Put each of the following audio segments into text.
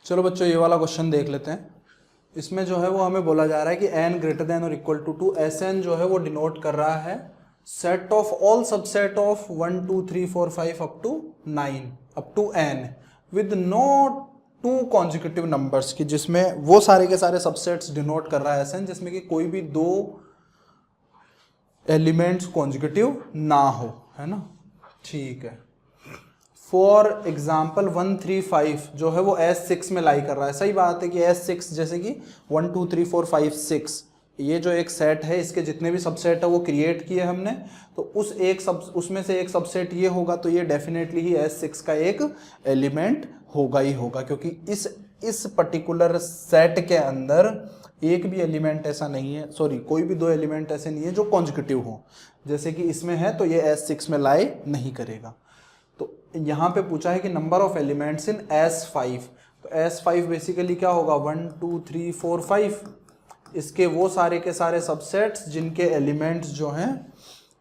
चलो बच्चों ये वाला क्वेश्चन देख लेते हैं। इसमें जो है वो हमें बोला जा रहा है कि n ग्रेटर देन और इक्वल टू 2, Sn जो है वो डिनोट कर रहा है set of all subset of 1 2 3 4 5 up to 9 up to n with no two consecutive numbers की, जिसमें वो सारे के सारे सबसेट्स डिनोट कर रहा है Sn जिसमें कि कोई भी दो एलिमेंट्स कॉन्जिक्यूटिव ना हो, है ना। ठीक है। फॉर एग्जाम्पल 135 जो है वो S6 में लाई कर रहा है। सही बात है कि S6 जैसे कि 1 2 3 4 5 6 ये जो एक सेट है, इसके जितने भी सबसेट है वो क्रिएट किए हमने, तो उसमें से एक सबसेट ये होगा, तो ये डेफिनेटली ही S6 का एक एलिमेंट होगा ही होगा, क्योंकि इस पर्टिकुलर सेट के अंदर एक भी एलिमेंट ऐसा नहीं है, सॉरी कोई भी दो एलिमेंट ऐसे नहीं है जो कॉन्जिक्यूटिव हो, जैसे कि इसमें है, तो ये S6 में लाई नहीं करेगा। तो यहाँ पे पूछा है कि number of elements in S5, तो S5 बेसिकली क्या होगा 1 2 3 4 5, इसके वो सारे के सारे सबसेट्स जिनके एलिमेंट्स जो हैं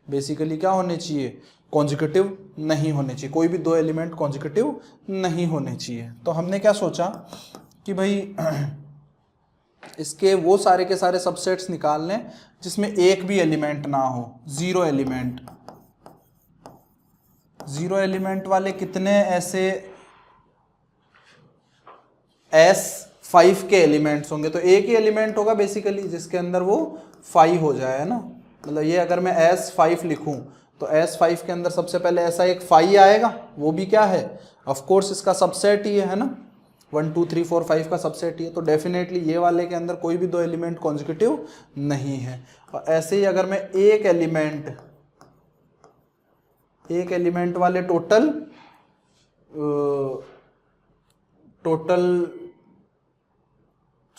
बेसिकली क्या होने चाहिए, कॉन्जिक्यूटिव नहीं होने चाहिए, कोई भी दो एलिमेंट कॉन्जिक्यूटिव नहीं होने चाहिए। तो हमने क्या सोचा कि भाई इसके वो सारे के सारे सबसेट्स निकाल लें जिसमें एक भी एलिमेंट ना हो, जीरो एलिमेंट। जीरो एलिमेंट वाले कितने ऐसे S5 के एलिमेंट्स होंगे, तो एक ही एलिमेंट होगा बेसिकली जिसके अंदर वो 5 हो जाए, है ना। मतलब ये अगर मैं S5 लिखूं तो S5 के अंदर सबसे पहले ऐसा एक 5 आएगा, वो भी क्या है, ऑफ कोर्स इसका सबसेट ही है ना, 1 2 3 4 5 का सबसेट ही है, तो डेफिनेटली ये वाले के अंदर कोई भी दो एलिमेंट कॉन्जिक्यूटिव नहीं है। और ऐसे ही अगर मैं एक एलिमेंट वाले टोटल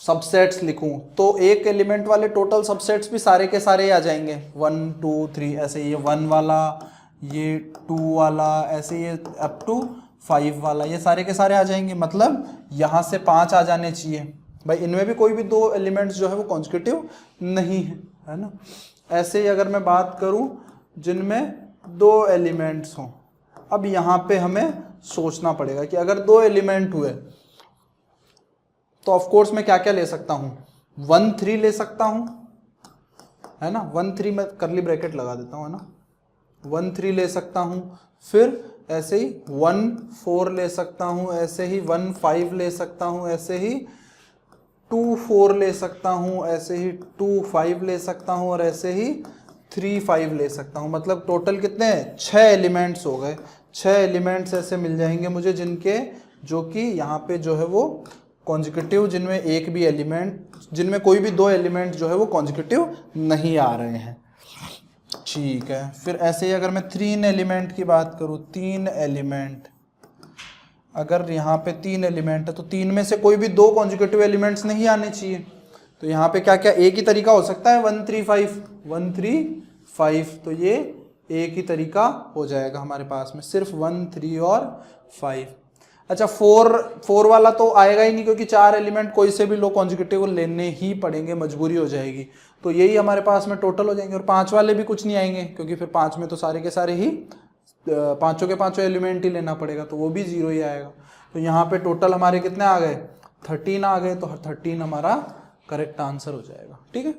सबसेट्स लिखूं, तो एक एलिमेंट वाले टोटल सबसेट्स भी सारे के सारे आ जाएंगे, 1 2 3, ऐसे ये 1 वाला, ये 2 वाला, ऐसे ये अप टू 5 वाला, ये सारे के सारे आ जाएंगे। मतलब यहाँ से 5 आ जाने चाहिए भाई, इनमें भी कोई भी दो एलिमेंट्स जो है वो कॉन्जिक्यूटिव नहीं है ना। ऐसे ही अगर मैं बात करूं जिनमें दो एलिमेंट्स हों, अब यहाँ पे हमें सोचना पड़ेगा कि अगर दो एलिमेंट हुए तो ऑफ कोर्स मैं क्या क्या ले सकता हूँ, 1 3 ले सकता हूँ, है ना, 1 3 मैं कर्ली ब्रैकेट लगा देता हूँ, है ना, 1 3 ले सकता हूँ, फिर ऐसे ही 1 4 ले सकता हूँ, ऐसे ही 1 5 ले सकता हूँ, ऐसे ही 2 4 ले सकता हूँ, ऐसे ही 2 5 ले सकता हूँ, और ऐसे ही 3 5 ले सकता हूँ। मतलब टोटल कितने हैं, 6 एलिमेंट्स हो गए। 6 एलिमेंट्स ऐसे मिल जाएंगे मुझे जो कि यहाँ पे जो है वो कॉन्जिक्यूटिव, जिनमें कोई भी दो एलिमेंट जो है वो कॉन्जिक्यूटिव नहीं आ रहे हैं। ठीक है। फिर ऐसे ही अगर मैं 3 एलिमेंट की बात करूँ, 3 एलिमेंट, अगर यहाँ पे 3 एलिमेंट है तो 3 में से कोई भी दो कॉन्जिक्यूटिव एलिमेंट्स नहीं आने चाहिए, तो यहाँ पे क्या क्या एक ही तरीका हो सकता है, 1 3 5, तो ये एक ही तरीका हो जाएगा हमारे पास में, सिर्फ 1 3 और 5। अच्छा 4 वाला तो आएगा ही नहीं, क्योंकि 4 एलिमेंट कोई से भी लो कॉन्जिक्यूटिव लेने ही पड़ेंगे, मजबूरी हो जाएगी, तो यही हमारे पास में टोटल हो जाएंगे। और 5 वाले भी कुछ नहीं आएंगे, क्योंकि फिर 5 में तो सारे के सारे ही पांचों के पांचों एलिमेंट ही लेना पड़ेगा, तो वो भी 0 ही आएगा। तो यहाँ पे टोटल हमारे कितने आ गए, 13 आ गए, तो 13 हमारा करेक्ट आंसर हो जाएगा। ठीक है।